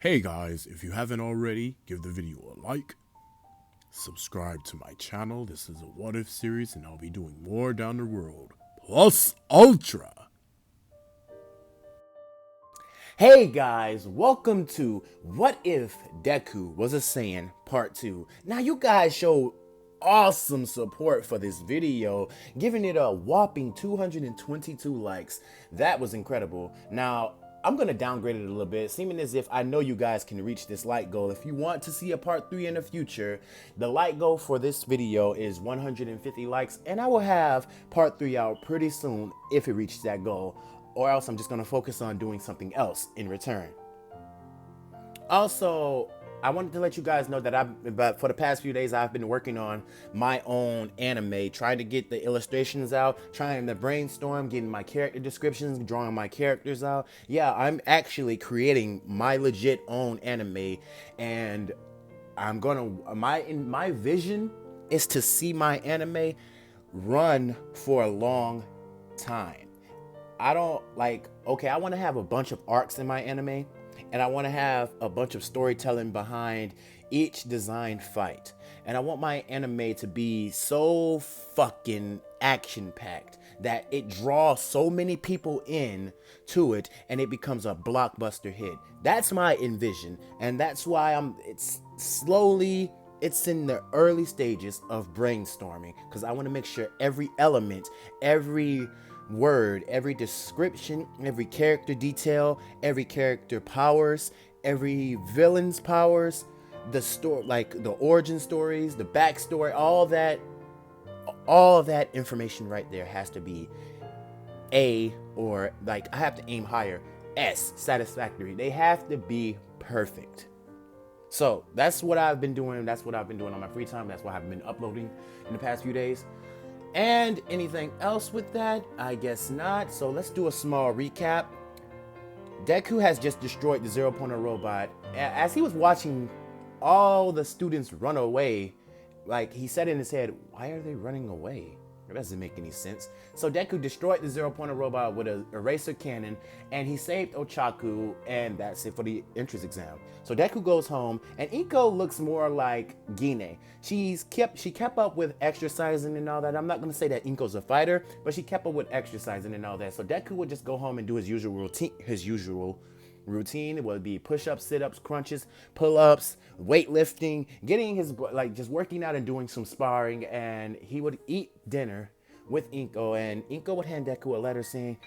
Hey guys, if you haven't already, give the video a like, subscribe to my channel. This is a what if series and I'll be doing more down the road. Plus Ultra. Hey guys, welcome to What If Deku Was a Saiyan Part 2. Now you guys showed awesome support for this video, giving it a whopping 222 likes. That was incredible. Now, I'm going to downgrade it a little bit, seeming as if I know you guys can reach this like goal. If you want to see a part 3 in the future, the like goal for this video is 150 likes, and I will have part 3 out pretty soon if it reaches that goal, or else I'm just going to focus on doing something else in return. Also, I wanted to let you guys know that but for the past few days, I've been working on my own anime, trying to get the illustrations out, trying to brainstorm, getting my character descriptions, drawing my characters out. Yeah, I'm actually creating my legit own anime, and I'm gonna my vision is to see my anime run for a long time. I don't like, okay, I want to have a bunch of arcs in my anime, and I want to have a bunch of storytelling behind each design fight. And I want my anime to be so fucking action packed that it draws so many people in to it and it becomes a blockbuster hit. That's my envision, and that's why it's in the early stages of brainstorming, because I want to make sure every element, every word, every description, every character detail, every character powers, every villain's powers, the story, like the origin stories, the backstory, all of that information right there has to be A, or like I have to aim higher, S, satisfactory. They have to be perfect. So that's what I've been doing. That's what I've been doing on my free time. That's what I've been uploading in the past few days. And anything else with that? I guess not. So let's do a small recap. Deku has just destroyed the Zero Pointer robot. As he was watching all the students run away, like he said in his head, why are they running away? That doesn't make any sense. So Deku destroyed the Zero Pointer robot with an eraser cannon, and he saved Ochaku, and that's it for the entrance exam. So Deku goes home, and Inko looks more like Gine. She kept up with exercising and all that. I'm not gonna say that Inko's a fighter, but she kept up with exercising and all that. So Deku would just go home and do his usual routine. It would be push-ups, sit-ups, crunches, pull-ups, weightlifting, getting his, like, just working out and doing some sparring. And he would eat dinner with Inko, and Inko would hand Deku a letter saying,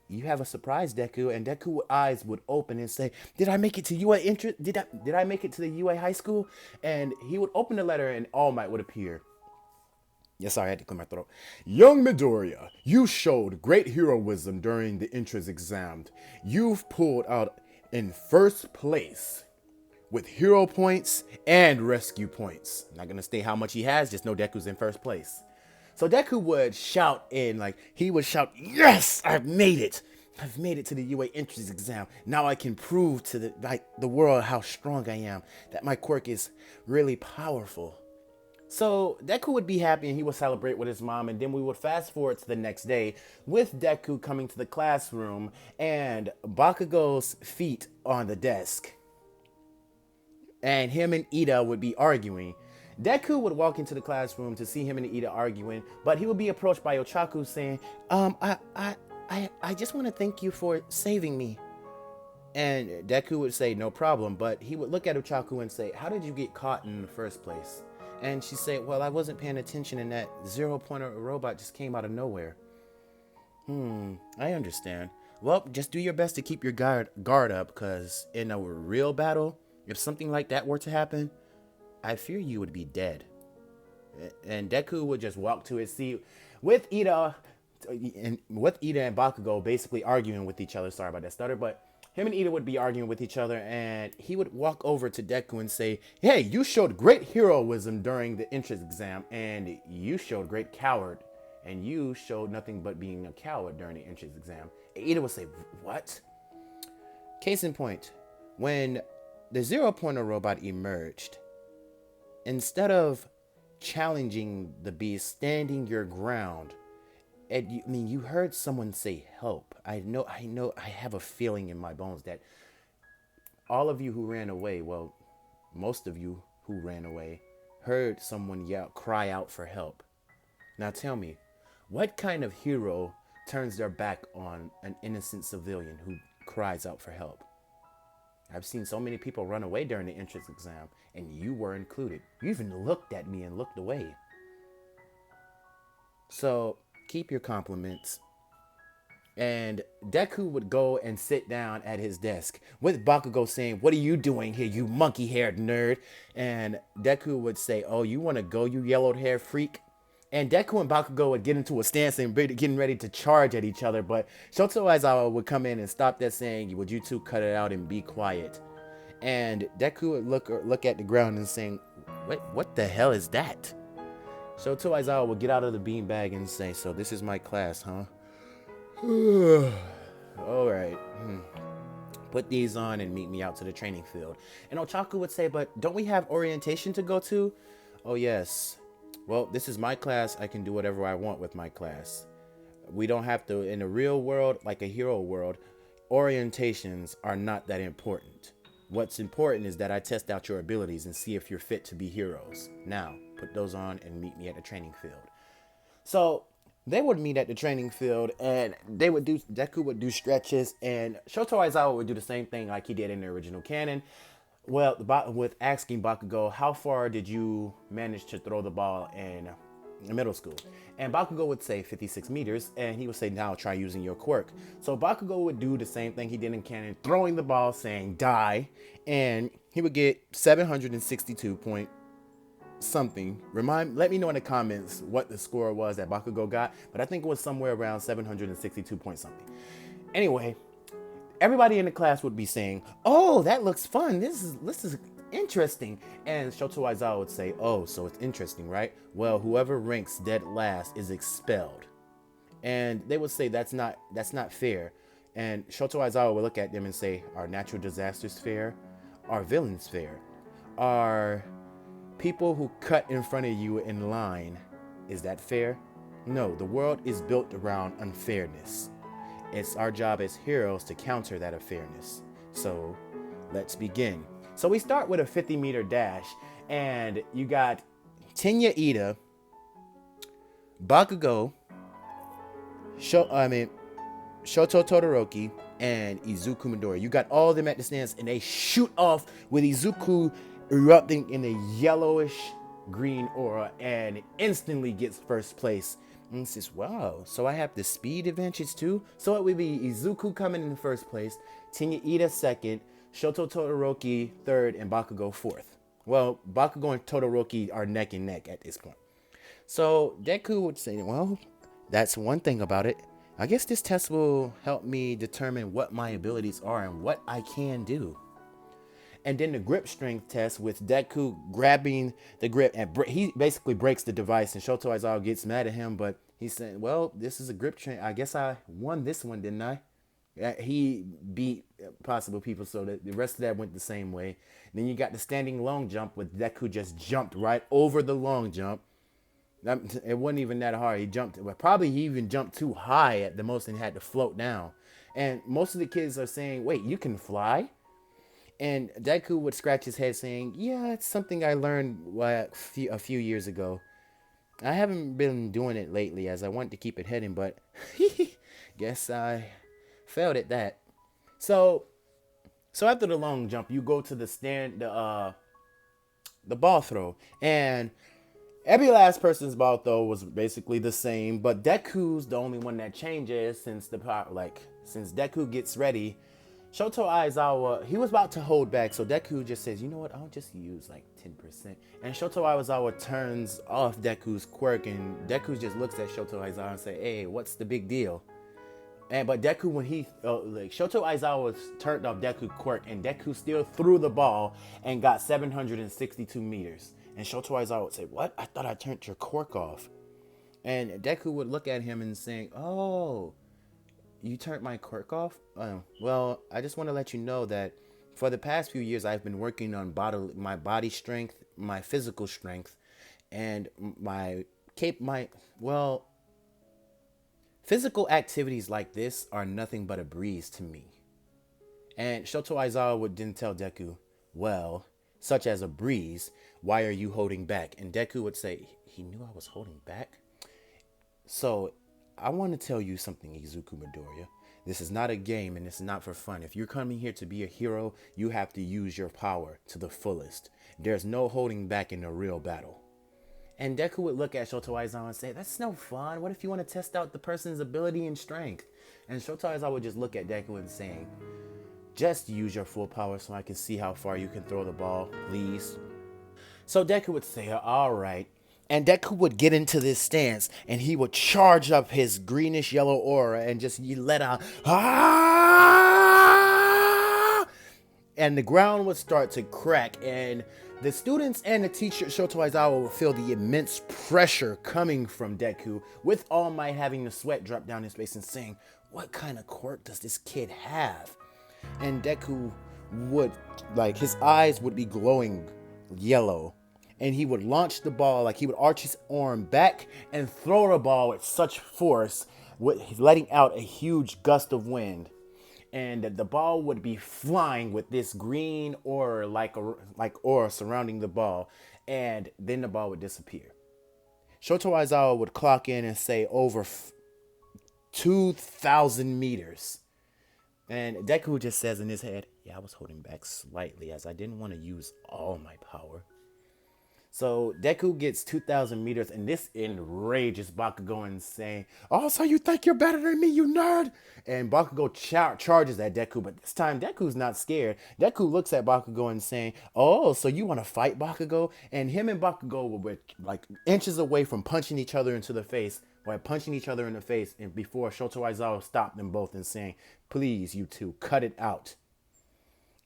you have a surprise, Deku. And Deku eyes would open and say, did I make it to UA entrance? Did I make it to the UA high school? And he would open the letter and All Might would appear. Yes, sorry, I had to clear my throat. Young Midoriya, you showed great heroism during the entrance exam. You've pulled out in first place with hero points and rescue points. I'm not gonna state how much he has, just know Deku's in first place. So Deku would shout he would shout, yes, I've made it. I've made it to the UA entrance exam. Now I can prove to the world how strong I am, that my quirk is really powerful. So Deku would be happy and he would celebrate with his mom, and then we would fast forward to the next day with Deku coming to the classroom and Bakugo's feet on the desk. And him and Ida would be arguing. Deku would walk into the classroom to see him and Ida arguing, but he would be approached by Ochaku saying, I just want to thank you for saving me. And Deku would say, no problem, but he would look at Ochaku and say, how did you get caught in the first place? And she said, well, I wasn't paying attention and that Zero Pointer robot just came out of nowhere. I understand. Well, just do your best to keep your guard up, because in a real battle, if something like that were to happen, I fear you would be dead. And Deku would just walk to his seat with Ida and Bakugo basically arguing with each other. Sorry about that stutter, but him and Ida would be arguing with each other, and he would walk over to Deku and say, hey, you showed great heroism during the entrance exam, and you showed great coward, and you showed nothing but being a coward during the entrance exam. Ida would say, what? Case in point, when the Zero Pointer robot emerged, instead of challenging the beast, standing your ground, you heard someone say help. I know, I have a feeling in my bones that all of you who ran away, well, most of you who ran away, heard someone yell, cry out for help. Now tell me, what kind of hero turns their back on an innocent civilian who cries out for help? I've seen so many people run away during the entrance exam, and you were included. You even looked at me and looked away. So keep your compliments. And Deku would go and sit down at his desk with Bakugo saying, "What are you doing here, you monkey-haired nerd?" And Deku would say, "Oh, you want to go, you yellow-haired freak?" And Deku and Bakugo would get into a stance and getting ready to charge at each other. But Shoto Aizawa would come in and stop that, saying, "Would you two cut it out and be quiet?" And Deku would look at the ground and saying, What the hell is that?" Shoto Aizawa would get out of the beanbag and say, "So this is my class, huh?" All right. Put these on and meet me out to the training field. And Ochaku would say, "But don't we have orientation to go to?" "Oh, yes. Well, this is my class. I can do whatever I want with my class. We don't have to, in the real world, like a hero world, orientations are not that important. What's important is that I test out your abilities and see if you're fit to be heroes. Now, put those on and meet me at the training field." So they would meet at the training field, and Deku would do stretches, and Shoto Aizawa would do the same thing like he did in the original canon. Well, with asking Bakugo, "How far did you manage to throw the ball in middle school?" And Bakugo would say 56 meters, and he would say, "Now try using your quirk." So Bakugo would do the same thing he did in canon, throwing the ball, saying "die," and he would get 762 point something. Let me know in the comments what the score was that Bakugo got, but I think it was somewhere around 762 point something. Anyway, everybody in the class would be saying, "Oh, that looks fun. This is interesting." And Shoto Aizawa would say, "Oh, so it's interesting, right? Well, whoever ranks dead last is expelled." And they would say, that's not fair." And Shoto Aizawa would look at them and say, "Are natural disasters fair? Are villains fair? Are people who cut in front of you in line, is that fair? No, the world is built around unfairness. It's our job as heroes to counter that unfairness. So let's begin." So we start with a 50-meter dash, and you got Tenya Ida, Bakugo, Shoto Todoroki, and Izuku Midori. You got all of them at the stands, and they shoot off with Izuku erupting in a yellowish green aura and instantly gets first place. And says, "Wow, so I have the speed advantage too?" So it would be Izuku coming in first place, Tenya Ida second, Shoto Todoroki third, and Bakugo fourth. Well, Bakugo and Todoroki are neck and neck at this point. So Deku would say, "Well, that's one thing about it. I guess this test will help me determine what my abilities are and what I can do." And then the grip strength test with Deku grabbing the grip, and he basically breaks the device, and Shoto Aizawa gets mad at him, but he's saying, "Well, this is a grip train. I guess I won this one, didn't I?" He beat possible people, so that the rest of that went the same way. Then you got the standing long jump with Deku just jumped right over the long jump. It wasn't even that hard. He jumped, well, probably he even jumped too high at the most and had to float down. And most of the kids are saying, "Wait, you can fly?" And Deku would scratch his head saying, "Yeah, it's something I learned a few years ago. I haven't been doing it lately as I want to keep it hidden, but guess I failed at that." So after the long jump, you go to the ball throw, and every last person's ball throw was basically the same, but Deku's the only one that changes since Deku gets ready. Shoto Aizawa, he was about to hold back, so Deku just says, "You know what, I'll just use like 10%. And Shoto Aizawa turns off Deku's quirk, and Deku just looks at Shoto Aizawa and say, "Hey, what's the big deal?" But Deku, when Shoto Aizawa turned off Deku's quirk, and Deku still threw the ball and got 762 meters. And Shoto Aizawa would say, "What? I thought I turned your quirk off." And Deku would look at him and say, "Oh, you turned my quirk off? Well, I just want to let you know that for the past few years, I've been working on my body strength, my physical strength, and physical activities like this are nothing but a breeze to me. And Shoto Aizawa would then tell Deku, well, such as a breeze, why are you holding back? And Deku would say, he knew I was holding back? So, I want to tell you something, Izuku Midoriya. This is not a game and it's not for fun. If you're coming here to be a hero, you have to use your power to the fullest. There's no holding back in a real battle. And Deku would look at Shoto Aizawa and say, that's no fun. What if you want to test out the person's ability and strength? And Shoto Aizawa would just look at Deku and saying, just use your full power so I can see how far you can throw the ball, please. So Deku would say, all right. And Deku would get into this stance and he would charge up his greenish yellow aura and just let out, ah! And the ground would start to crack and the students and the teacher Shoto Aizawa would feel the immense pressure coming from Deku, with All Might having the sweat drop down his face and saying, what kind of quirk does this kid have? And Deku would, like, his eyes would be glowing yellow. And he would launch the ball, like he would arch his arm back and throw the ball with such force, letting out a huge gust of wind. And the ball would be flying with this green aura, like aura surrounding the ball. And then the ball would disappear. Shoto Aizawa would clock in and say over 2,000 meters. And Deku just says in his head, yeah, I was holding back slightly as I didn't want to use all my power. So Deku gets 2,000 meters, and this enrages Bakugo and saying, oh, so you think you're better than me, you nerd? And Bakugo charges at Deku, but this time Deku's not scared. Deku looks at Bakugo and saying, oh, so you want to fight, Bakugo? And him and Bakugo were like inches away from punching each other into the face, and before Shoto Aizawa stopped them both and saying, please, you two, cut it out.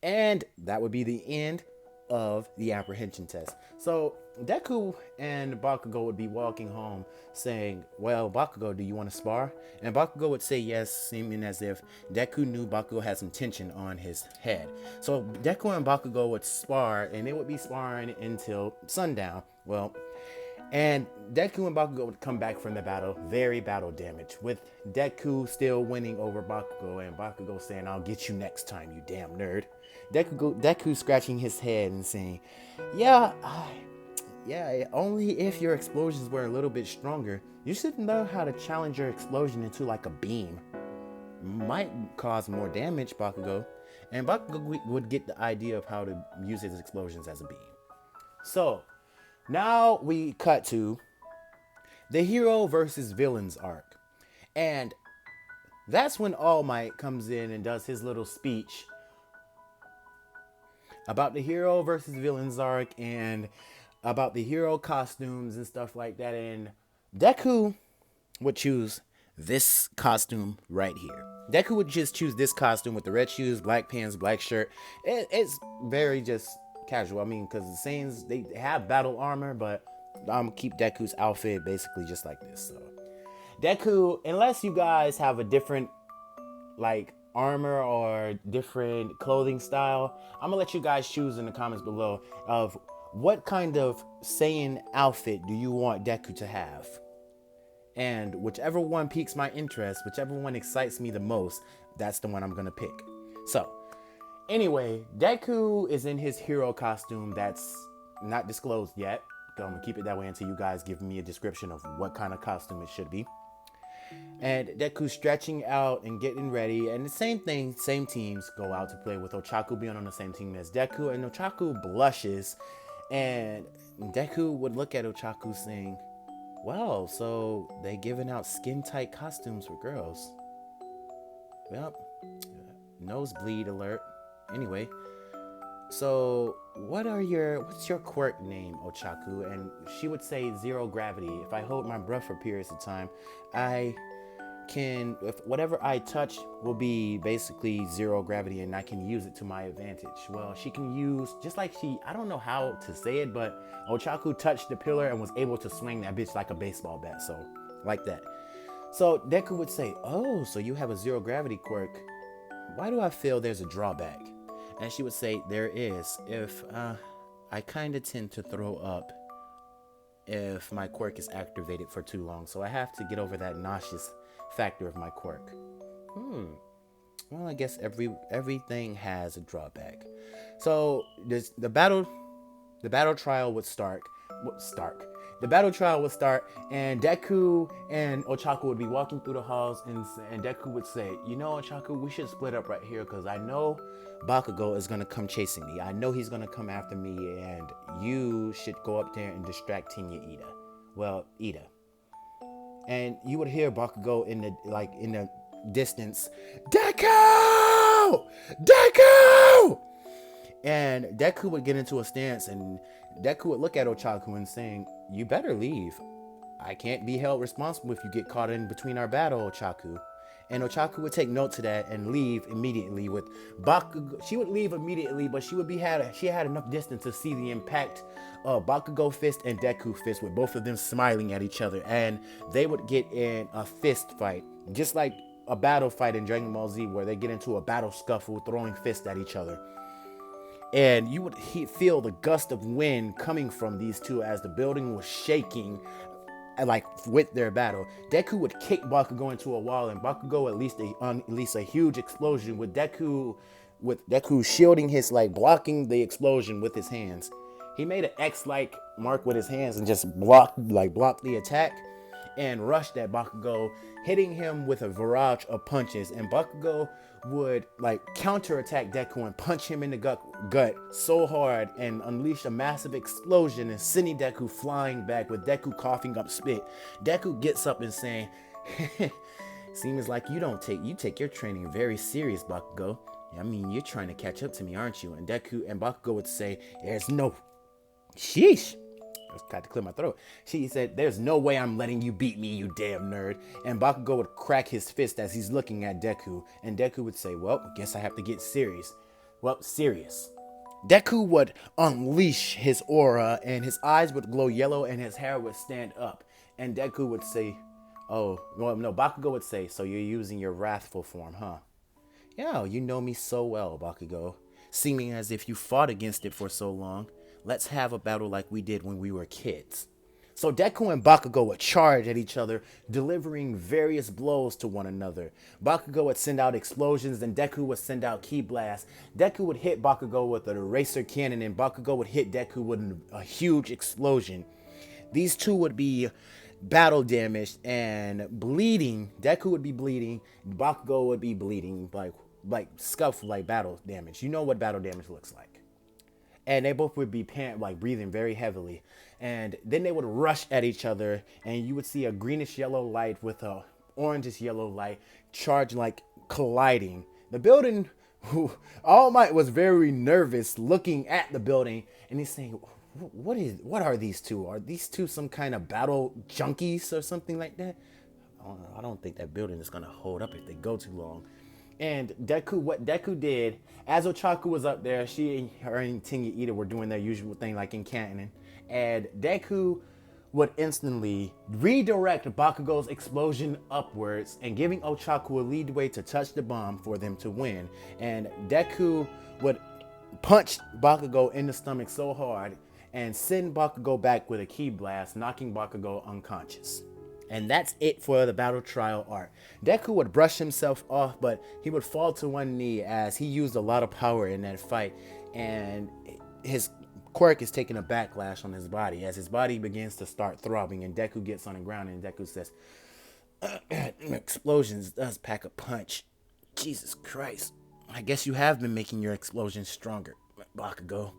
And that would be the end of the apprehension test. So Deku and Bakugo would be walking home saying, well, Bakugo, do you want to spar? And Bakugo would say yes, seeming as if Deku knew Bakugo had some tension on his head. So Deku and Bakugo would spar, and they would be sparring until sundown. Well, and Deku and Bakugo would come back from the battle, very battle damaged, with Deku still winning over Bakugo, and Bakugo saying, I'll get you next time, you damn nerd. Deku scratching his head and saying, yeah, only if your explosions were a little bit stronger. You should know how to challenge your explosion into like a beam. Might cause more damage, Bakugo. And Bakugo would get the idea of how to use his explosions as a beam. So, now we cut to the hero versus villains arc. And that's when All Might comes in and does his little speech about the hero versus villains arc and about the hero costumes and stuff like that. And Deku would choose this costume right here. Deku would just choose this costume with the red shoes, black pants, black shirt. It's very just casual. I mean, because the Saiyans, they have battle armor, but I'm gonna keep Deku's outfit basically just like this. So Deku, unless you guys have a different like armor or different clothing style, I'm gonna let you guys choose in the comments below of what kind of Saiyan outfit do you want Deku to have. And whichever one piques my interest, whichever one excites me the most, that's the one I'm gonna pick. So anyway, Deku is in his hero costume that's not disclosed yet. I'm gonna keep it that way until you guys give me a description of what kind of costume it should be. And Deku stretching out and getting ready, and the same thing, same teams go out to play, with Ochaku being on the same team as Deku, and Ochaku blushes, and Deku would look at Ochaku saying, well, so they giving out skin-tight costumes for girls. Well, nosebleed alert. Anyway, so what's your quirk name, Ochaku? And she would say zero gravity. If I hold my breath for periods of time, whatever I touch will be basically zero gravity, and I can use it to my advantage. Well, she can use, just like I don't know how to say it, but Ochaku touched the pillar and was able to swing that bitch like a baseball bat, so like that. So Deku would say, oh, so you have a zero gravity quirk. Why do I feel there's a drawback? And she would say, there is. If I kind of tend to throw up if my quirk is activated for too long, so I have to get over that nauseous factor of my quirk. well, I guess everything has a drawback. So the battle trial would start. The battle trial would start, and Deku and Ochaku would be walking through the halls, and Deku would say, "You know, Ochaku, we should split up right here because I know Bakugo is gonna come chasing me. I know he's gonna come after me, and you should go up there and distract Tinya Ida. Well, Ida." And you would hear Bakugo in the distance, Deku! Deku! And Deku would get into a stance, and Deku would look at Ochaku and saying, "You better leave. I can't be held responsible if you get caught in between our battle, Ochaku." And Ochaku would take note to that and leave immediately with Bakugo. She would leave immediately, but she had enough distance to see the impact of Bakugo fist and Deku fist, with both of them smiling at each other, and they would get in a fist fight, just like a battle fight in Dragon Ball Z, where they get into a battle scuffle, throwing fists at each other. And you would feel the gust of wind coming from these two as the building was shaking, like with their battle. Deku would kick Bakugo into a wall, and Bakugo at least a huge explosion with Deku shielding his, like, blocking the explosion with his hands. He made an X-like mark with his hands and just blocked the attack and rushed at Bakugo, hitting him with a barrage of punches. And Bakugo would, like, counterattack Deku and punch him in the gut so hard and unleash a massive explosion and sending Deku flying back with Deku coughing up spit. Deku gets up and saying, "Seems like you take your training very serious, Bakugo. I mean, you're trying to catch up to me, aren't you?" And Bakugo would say, "There's no sheesh." I got to clear my throat. She said, "There's no way I'm letting you beat me, you damn nerd." And Bakugo would crack his fist as he's looking at Deku. And Deku would say, "Well, I guess I have to get serious." Well, serious. Deku would unleash his aura, and his eyes would glow yellow, and his hair would stand up. And Deku would say, Bakugo would say, "So you're using your wrathful form, huh?" "Yeah, you know me so well, Bakugo. Seeming as if you fought against it for so long. Let's have a battle like we did when we were kids." So Deku and Bakugo would charge at each other, delivering various blows to one another. Bakugo would send out explosions, and Deku would send out ki blasts. Deku would hit Bakugo with an eraser cannon, and Bakugo would hit Deku with a huge explosion. These two would be battle damaged and bleeding. Deku would be bleeding. Bakugo would be bleeding, like scuff, like battle damage. You know what battle damage looks like. And they both would be breathing very heavily. And then they would rush at each other, and you would see a greenish yellow light with a orangish yellow light charged, like colliding. The building, All Might was very nervous looking at the building, and he's saying, what are these two? Are these two some kind of battle junkies or something like that? I don't think that building is gonna hold up if they go too long. And what Deku did, as Ochaku was up there, her and Tinya Ida were doing their usual thing, like in canon. And Deku would instantly redirect Bakugo's explosion upwards and giving Ochaku a leadway to touch the bomb for them to win. And Deku would punch Bakugo in the stomach so hard and send Bakugo back with a ki blast, knocking Bakugo unconscious. And that's it for the battle trial arc. Deku would brush himself off, but he would fall to one knee as he used a lot of power in that fight. And his quirk is taking a backlash on his body as his body begins to start throbbing. And Deku gets on the ground, and Deku says, "Explosions does pack a punch. Jesus Christ. I guess you have been making your explosions stronger, Bakugo."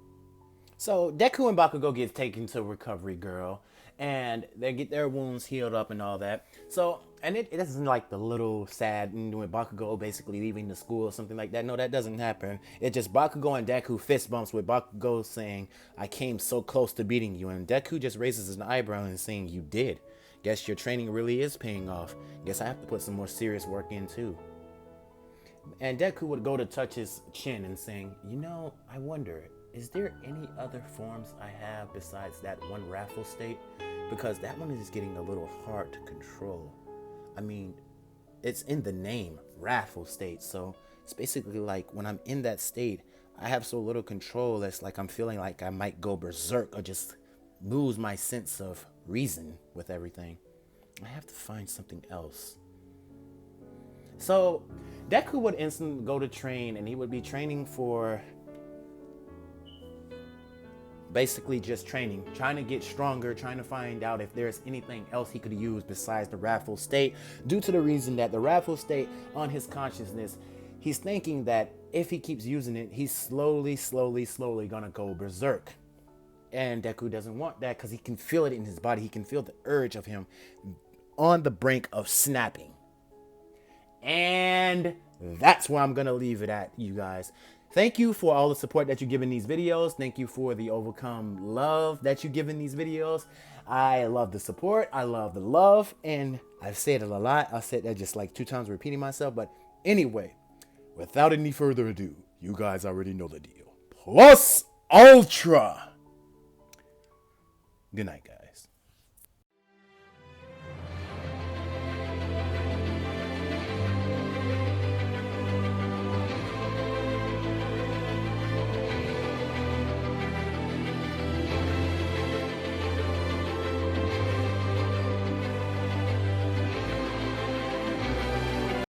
So Deku and Bakugo get taken to Recovery Girl, and they get their wounds healed up and all that. So, and it isn't like the little sad with Bakugo basically leaving the school or something like that. No, that doesn't happen. It's just Bakugo and Deku fist bumps with Bakugo saying, "I came so close to beating you." And Deku just raises an eyebrow and saying, "You did. Guess your training really is paying off. Guess I have to put some more serious work in too." And Deku would go to touch his chin and saying, "I wonder, is there any other forms I have besides that one wrathful state? Because that one is getting a little hard to control. I mean, it's in the name, wrathful state. So it's basically like when I'm in that state, I have so little control that's like I'm feeling like I might go berserk or just lose my sense of reason with everything. I have to find something else." So Deku would instantly go to train, and he would be training for basically just training, trying to get stronger, trying to find out if there's anything else he could use besides the wrathful state, due to the reason that the wrathful state on his consciousness, he's thinking that if he keeps using it, he's slowly gonna go berserk. And Deku doesn't want that because he can feel it in his body. He can feel the urge of him on the brink of snapping. And that's where I'm gonna leave it at, you guys. Thank you for all the support that you give in these videos. Thank you for the overcome love that you give in these videos. I love the support. I love the love. And I've said it a lot. I said that just like 2 times repeating myself. But anyway, without any further ado, you guys already know the deal. Plus Ultra. Good night, guys.